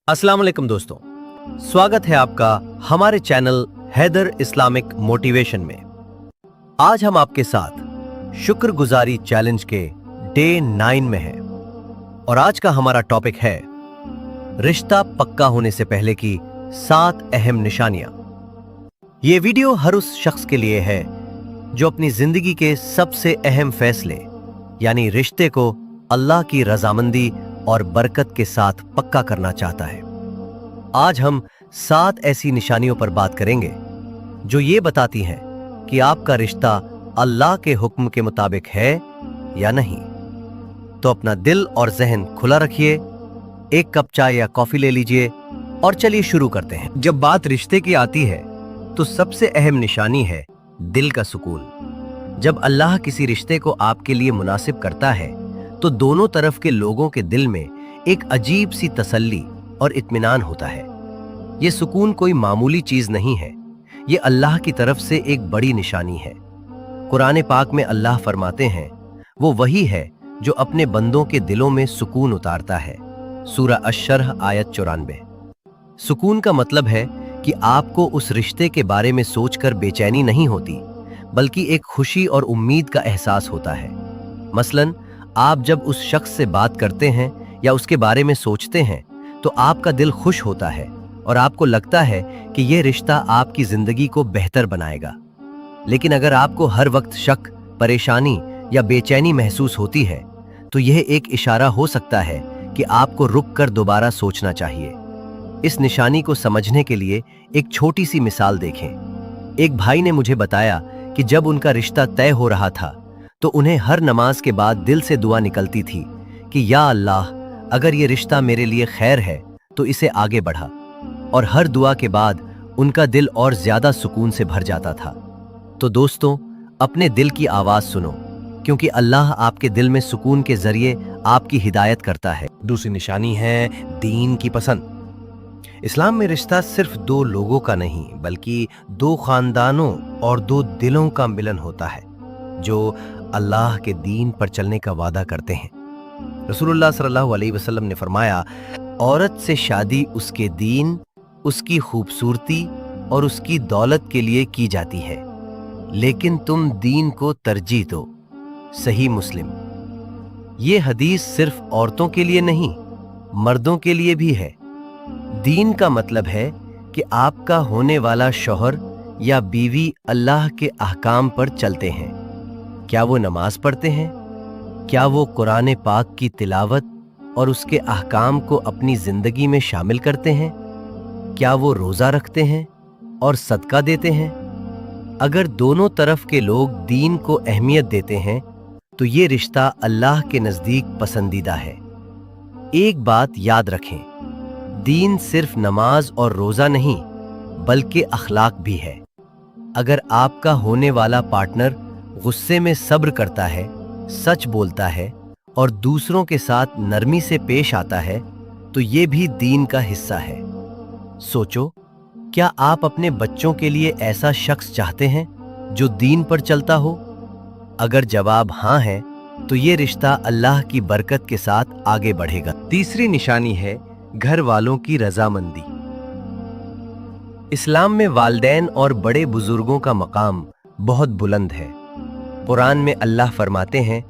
अस्सलाम वालेकुम दोस्तों, स्वागत है आपका हमारे चैनल हैदर इस्लामिक मोटिवेशन में। आज हम आपके साथ शुक्रगुजारी चैलेंज के डे 9 में हैं और आज का हमारा टॉपिक है रिश्ता पक्का होने से पहले की 7 अहम निशानियां। ये वीडियो हर उस शख्स के लिए है जो अपनी जिंदगी के सबसे अहम फैसले यानी रिश्ते को अल्लाह की रजामंदी और बरकत के साथ पक्का करना चाहता है। आज हम 7 ऐसी निशानियों पर बात करेंगे जो ये बताती हैं कि आपका रिश्ता अल्लाह के हुक्म के मुताबिक है या नहीं। तो अपना दिल और जहन खुला रखिए, एक कप चाय या कॉफी ले लीजिए और चलिए शुरू करते हैं। जब बात रिश्ते की आती है तो सबसे अहम निशानी है दिल का सुकून। जब अल्लाह किसी रिश्ते को आपके लिए मुनासिब करता है तो दोनों तरफ के लोगों के दिल में एक अजीब सी तसल्ली और इत्मीनान होता है। ये सुकून कोई मामूली चीज नहीं है, ये अल्लाह की तरफ से एक बड़ी निशानी है। कुरान पाक में अल्लाह फरमाते हैं, वो वही है जो अपने बंदों के दिलों में सुकून उतारता है। सूरा अश-शरह आयत 94। सुकून का मतलब है कि आपको उस रिश्ते के बारे में सोचकर बेचैनी नहीं होती, बल्कि एक खुशी और उम्मीद का एहसास होता है। मसलन आप जब उस शख्स से बात करते हैं या उसके बारे में सोचते हैं तो आपका दिल खुश होता है और आपको लगता है कि यह रिश्ता आपकी जिंदगी को बेहतर बनाएगा। लेकिन अगर आपको हर वक्त शक, परेशानी या बेचैनी महसूस होती है तो यह एक इशारा हो सकता है कि आपको रुक कर दोबारा सोचना चाहिए। इस निशानी को समझने के लिए एक छोटी सी मिसाल देखें। एक भाई ने मुझे बताया कि जब उनका रिश्ता तय हो रहा था तो उन्हें हर नमाज के बाद दिल से दुआ निकलती थी कि या अल्लाह, अगर ये रिश्ता मेरे लिए खैर है तो इसे आगे बढ़ा। और हर दुआ के बाद उनका दिल और ज्यादा सुकून से भर जाता था। तो दोस्तों, अपने दिल की आवाज सुनो, क्योंकि अल्लाह आपके दिल में सुकून के जरिए आपकी हिदायत करता है। दूसरी निशानी है दीन की पसंद। इस्लाम में रिश्ता सिर्फ 2 लोगों का नहीं बल्कि 2 खानदानों और 2 दिलों का मिलन होता है जो अल्लाह के दीन पर चलने का वादा करते हैं। रसूलुल्लाह सल्लल्लाहु अलैहि वसल्लम ने फरमाया, औरत से शादी उसके दीन, उसकी खूबसूरती और उसकी दौलत के लिए की जाती है, लेकिन तुम दीन को तरजीह दो। सही मुस्लिम। ये हदीस सिर्फ औरतों के लिए नहीं, मर्दों के लिए भी है। दीन का मतलब है कि आपका होने वाला शौहर या बीवी अल्लाह के अहकाम पर चलते हैं। क्या वो नमाज पढ़ते हैं? क्या वो कुरान पाक की तिलावत और उसके अहकाम को अपनी जिंदगी में शामिल करते हैं? क्या वो रोजा रखते हैं और सदका देते हैं? अगर दोनों तरफ के लोग दीन को अहमियत देते हैं तो ये रिश्ता अल्लाह के नजदीक पसंदीदा है। एक बात याद रखें, दीन सिर्फ नमाज और रोजा नहीं बल्कि अखलाक भी है। अगर आपका होने वाला पार्टनर गुस्से में सब्र करता है, सच बोलता है और दूसरों के साथ नरमी से पेश आता है तो ये भी दीन का हिस्सा है। सोचो, क्या आप अपने बच्चों के लिए ऐसा शख्स चाहते हैं जो दीन पर चलता हो? अगर जवाब हाँ है तो ये रिश्ता अल्लाह की बरकत के साथ आगे बढ़ेगा। तीसरी निशानी है घर वालों की रजामंदी। इस्लाम में वालिदैन और बड़े बुजुर्गों का मकाम बहुत बुलंद है। कुरान में अल्लाह फरमाते हैं,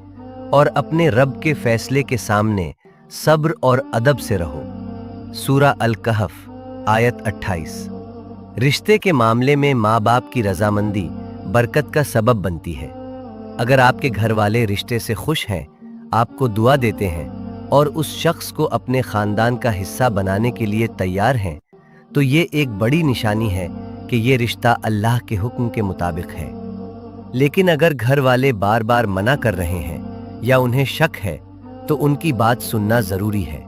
और अपने रब के फैसले के सामने सब्र और अदब से रहो। सूरा अल-कहफ आयत 28। रिश्ते के मामले में माँ बाप की रजामंदी बरकत का सबब बनती है। अगर आपके घर वाले रिश्ते से खुश हैं, आपको दुआ देते हैं और उस शख्स को अपने खानदान का हिस्सा बनाने के लिए तैयार हैं, तो ये एक बड़ी निशानी है कि ये रिश्ता अल्लाह के हुक्म के मुताबिक है। लेकिन अगर घर वाले बार बार मना कर रहे हैं या उन्हें शक है तो उनकी बात सुनना जरूरी है।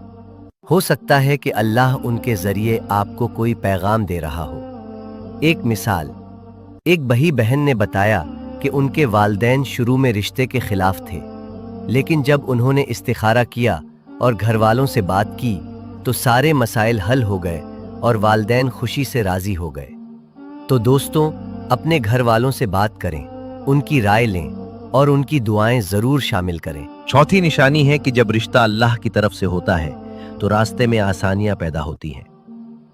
हो सकता है कि अल्लाह उनके जरिए आपको कोई पैगाम दे रहा हो। एक मिसाल, एक बही बहन ने बताया कि उनके वालिदैन शुरू में रिश्ते के खिलाफ थे, लेकिन जब उन्होंने इस्तिखारा किया और घर वालों से बात की तो सारे मसाइल हल हो गए और वालिदैन खुशी से राजी हो गए। तो दोस्तों, अपने घर वालों से बात करें, उनकी राय लें और उनकी दुआएं जरूर शामिल करें। चौथी निशानी है कि जब रिश्ता अल्लाह की तरफ से होता है तो रास्ते में आसानियां पैदा होती हैं।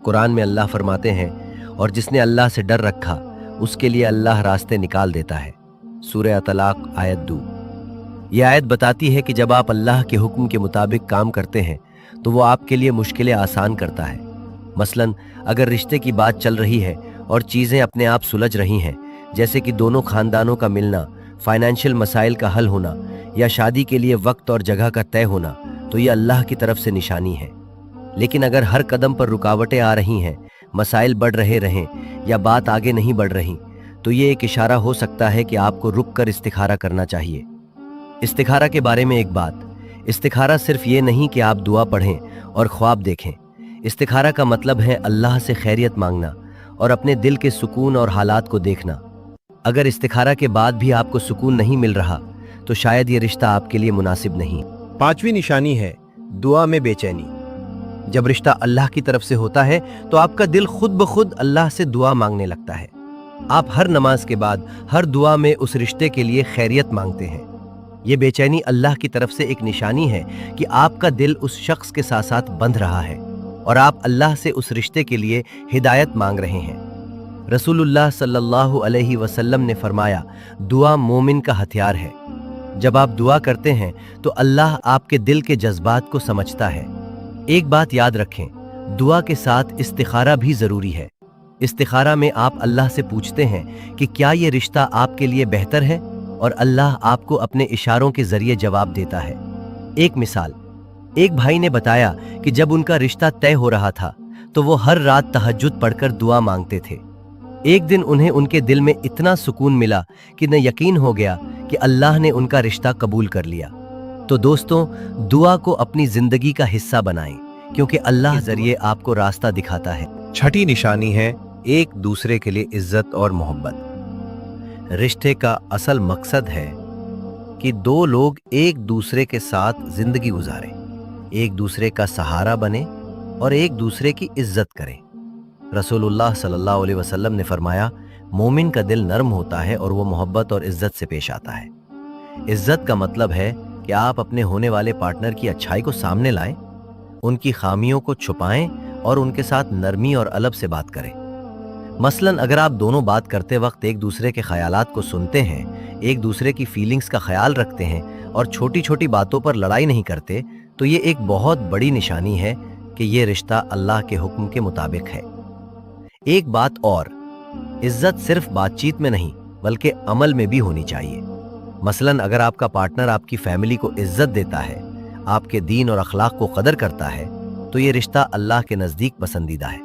कुरान में अल्लाह फरमाते हैं, और जिसने अल्लाह से डर रखा उसके लिए अल्लाह रास्ते निकाल देता है। सूरह तलाक आयत 2। यह आयत बताती है कि जब आप अल्लाह के हुक्म के मुताबिक काम करते हैं तो वो आपके लिए मुश्किलें आसान करता है। मसलन अगर रिश्ते की बात चल रही है और चीज़ें अपने आप सुलझ रही हैं, जैसे कि दोनों खानदानों का मिलना, फाइनेंशियल मसाइल का हल होना या शादी के लिए वक्त और जगह का तय होना, तो ये अल्लाह की तरफ से निशानी है। लेकिन अगर हर कदम पर रुकावटें आ रही हैं, मसाइल बढ़ रहें या बात आगे नहीं बढ़ रही, तो ये एक इशारा हो सकता है कि आपको रुक कर इस्तिखारा करना चाहिए। इस्तिखारा के बारे में एक बात, इस्तिखारा सिर्फ ये नहीं कि आप दुआ पढ़ें और ख्वाब देखें। इस्तिखारा का मतलब है अल्लाह से खैरियत मांगना और अपने दिल के सुकून और हालात को देखना। अगर इस्तिखारा के बाद भी आपको सुकून नहीं मिल रहा तो शायद ये रिश्ता आपके लिए मुनासिब नहीं। 5वीं निशानी है दुआ में बेचैनी। जब रिश्ता अल्लाह की तरफ से होता है तो आपका दिल खुद ब खुद अल्लाह से दुआ मांगने लगता है। आप हर नमाज के बाद, हर दुआ में उस रिश्ते के लिए खैरियत मांगते हैं। ये बेचैनी अल्लाह की तरफ से एक निशानी है कि आपका दिल उस शख्स के साथ साथ बंध रहा है और आप अल्लाह से उस रिश्ते के लिए हिदायत मांग रहे हैं। रसूलुल्लाह सल्लल्लाहु अलैहि वसल्लम ने फरमाया, दुआ मोमिन का हथियार है। जब आप दुआ करते हैं तो अल्लाह आपके दिल के जज्बात को समझता है। एक बात याद रखें, दुआ के साथ इस्तिखारा भी जरूरी है। इस्तिखारा में आप अल्लाह से पूछते हैं कि क्या ये रिश्ता आपके लिए बेहतर है, और अल्लाह आपको अपने इशारों के जरिए जवाब देता है। एक मिसाल, एक भाई ने बताया कि जब उनका रिश्ता तय हो रहा था तो वो हर रात तहज्जुद पढ़कर दुआ मांगते थे। एक दिन उन्हें उनके दिल में इतना सुकून मिला कि न यकीन हो गया कि अल्लाह ने उनका रिश्ता कबूल कर लिया। तो दोस्तों, दुआ को अपनी जिंदगी का हिस्सा बनाएं, क्योंकि अल्लाह जरिए आपको रास्ता दिखाता है। 6ठी निशानी है एक दूसरे के लिए इज्जत और मोहब्बत। रिश्ते का असल मकसद है कि दो लोग एक दूसरे के साथ जिंदगी गुजारें, एक दूसरे का सहारा बने और एक दूसरे की इज्जत करें। रसूलुल्लाह सल्लल्लाहु अलैहि वसल्लम ने फरमाया, मोमिन का दिल नरम होता है और वो मोहब्बत और इज्जत से पेश आता है। इज्जत का मतलब है कि आप अपने होने वाले पार्टनर की अच्छाई को सामने लाएं, उनकी खामियों को छुपाएं और उनके साथ नरमी और अदब से बात करें। मसलन अगर आप दोनों बात करते वक्त एक दूसरे के ख्यालात को सुनते हैं, एक दूसरे की फीलिंग्स का ख्याल रखते हैं और छोटी छोटी बातों पर लड़ाई नहीं करते, तो ये एक बहुत बड़ी निशानी है कि ये रिश्ता अल्लाह के हुक्म के मुताबिक है। एक बात और, इज्जत सिर्फ बातचीत में नहीं बल्कि अमल में भी होनी चाहिए। मसलन अगर आपका पार्टनर आपकी फैमिली को इज्जत देता है, आपके दीन और अखलाक को कदर करता है, तो ये रिश्ता अल्लाह के नज़दीक पसंदीदा है।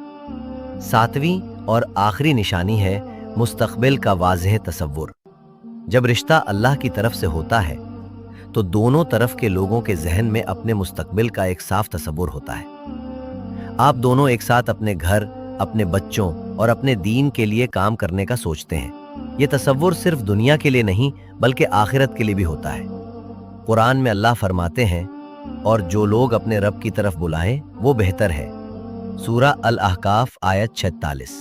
7वीं और आखिरी निशानी है मुस्तकबिल का वाज़ेह तसव्वुर। जब रिश्ता अल्लाह की तरफ से होता है तो दोनों तरफ के लोगों के जहन में अपने मुस्तकबिल का एक साफ तसव्वुर होता है। आप दोनों एक साथ अपने घर, अपने बच्चों और अपने दीन के लिए काम करने का सोचते हैं। ये तसव्वुर सिर्फ दुनिया के लिए नहीं बल्कि आखिरत के लिए भी होता है। कुरान में अल्लाह फरमाते हैं, और जो लोग अपने रब की तरफ बुलाएं वो बेहतर है। सूरह अल अहकाफ आयत 46।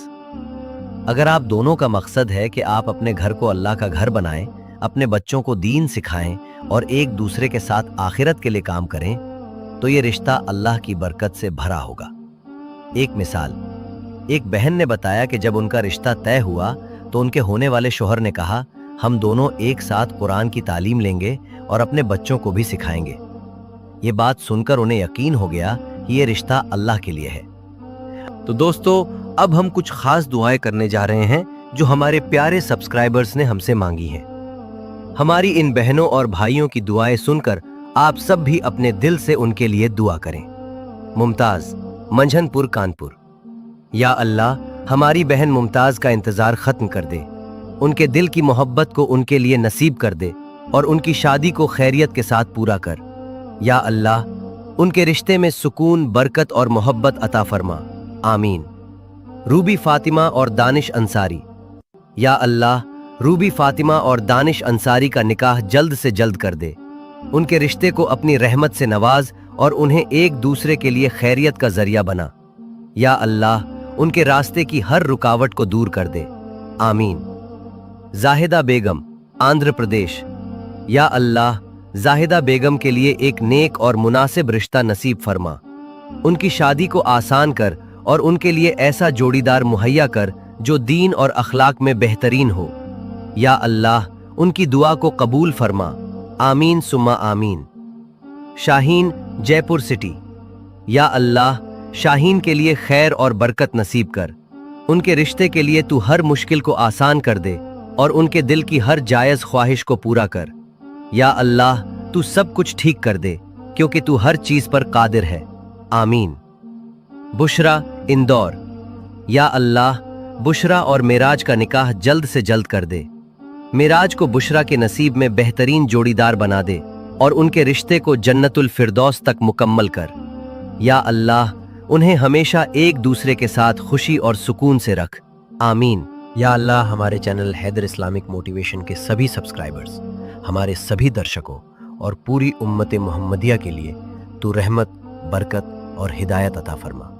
अगर आप दोनों का मकसद है कि आप अपने घर को अल्लाह का घर बनाएं, अपने बच्चों को दीन सिखाएं और एक दूसरे के साथ आखिरत के लिए काम करें, तो ये रिश्ता अल्लाह की बरकत से भरा होगा। एक मिसाल, एक बहन ने बताया कि जब उनका रिश्ता तय हुआ तो उनके होने वाले शौहर ने कहा, हम दोनों एक साथ कुरान की तालीम लेंगे और अपने बच्चों को भी सिखाएंगे। ये बात सुनकर उन्हें यकीन हो गया कि ये रिश्ता अल्लाह के लिए है। तो दोस्तों, अब हम कुछ खास दुआएं करने जा रहे हैं जो हमारे प्यारे सब्सक्राइबर्स ने हमसे मांगी हैं। हमारी इन बहनों और भाइयों की दुआएं सुनकर आप सब भी अपने दिल से उनके लिए दुआ करें। मुमताज, मंझनपुर, कानपुर। या अल्लाह, हमारी बहन मुमताज का इंतजार खत्म कर दे, उनके दिल की मोहब्बत को उनके लिए नसीब कर दे और उनकी शादी को खैरियत के साथ पूरा कर। या अल्लाह, उनके रिश्ते में सुकून, बरकत और मोहब्बत अता फरमा। आमीन। रूबी फातिमा और दानिश अंसारी। या अल्लाह, रूबी फातिमा और दानिश अंसारी का निकाह जल्द से जल्द कर दे, उनके रिश्ते को अपनी रहमत से नवाज और उन्हें एक दूसरे के लिए खैरियत का जरिया बना। या अल्लाह, उनके रास्ते की हर रुकावट को दूर कर दे। आमीन। जाहिदा बेगम, आंध्र प्रदेश। या अल्लाह, जाहिदा बेगम के लिए एक नेक और मुनासिब रिश्ता नसीब फरमा, उनकी शादी को आसान कर और उनके लिए ऐसा जोड़ीदार मुहैया कर जो दीन और अखलाक में बेहतरीन हो। या अल्लाह उनकी दुआ को कबूल फरमा। आमीन सुम्मा आमीन। शाहीन, जयपुर सिटी। या अल्लाह शाहीन के लिए खैर और बरकत नसीब कर। उनके रिश्ते के लिए तू हर मुश्किल को आसान कर दे और उनके दिल की हर जायज ख्वाहिश को पूरा कर। या अल्लाह तू सब कुछ ठीक कर दे क्योंकि तू हर चीज पर कादिर है। आमीन। बुशरा, इंदौर। या अल्लाह बुशरा और मेराज का निकाह जल्द से जल्द कर दे। मेराज को बुशरा के नसीब में बेहतरीन जोड़ीदार बना दे और उनके रिश्ते को जन्नतुल फिरदौस तक मुकम्मल कर। या अल्लाह उन्हें हमेशा एक दूसरे के साथ खुशी और सुकून से रख। आमीन। या अल्लाह हमारे चैनल हैदर इस्लामिक मोटिवेशन के सभी सब्सक्राइबर्स, हमारे सभी दर्शकों और पूरी उम्मत मोहम्मदिया के लिए तू रहमत, बरकत और हिदायत अता फरमा।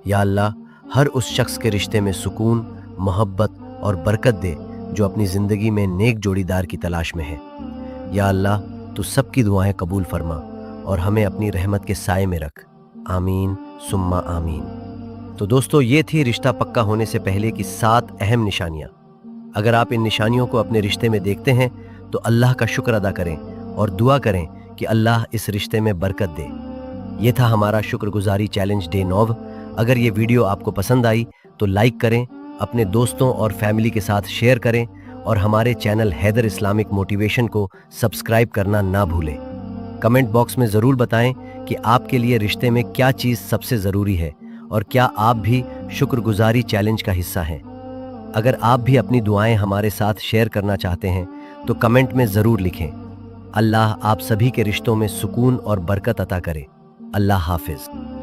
या अल्लाह हर उस शख्स के रिश्ते में सुकून, मोहब्बत और बरकत दे जो अपनी ज़िंदगी में नेक जोड़ीदार की तलाश में है। या अल्लाह तू सबकी दुआएं कबूल फरमा और हमें अपनी रहमत के साए में रख। आमीन सुम्मा आमीन। तो दोस्तों, ये थी रिश्ता पक्का होने से पहले की 7 अहम निशानियाँ। अगर आप इन निशानियों को अपने रिश्ते में देखते हैं तो अल्लाह का शुक्र अदा करें और दुआ करें कि अल्लाह इस रिश्ते में बरकत दे। ये था हमारा शुक्रगुजारी चैलेंज डे 9। अगर ये वीडियो आपको पसंद आई तो लाइक करें, अपने दोस्तों और फैमिली के साथ शेयर करें और हमारे चैनल हैदर इस्लामिक मोटिवेशन को सब्सक्राइब करना ना भूलें। कमेंट बॉक्स में ज़रूर बताएं कि आपके लिए रिश्ते में क्या चीज़ सबसे ज़रूरी है और क्या आप भी शुक्रगुजारी चैलेंज का हिस्सा हैं। अगर आप भी अपनी दुआएं हमारे साथ शेयर करना चाहते हैं तो कमेंट में ज़रूर लिखें। अल्लाह आप सभी के रिश्तों में सुकून और बरकत अता करे। अल्लाह हाफिज़।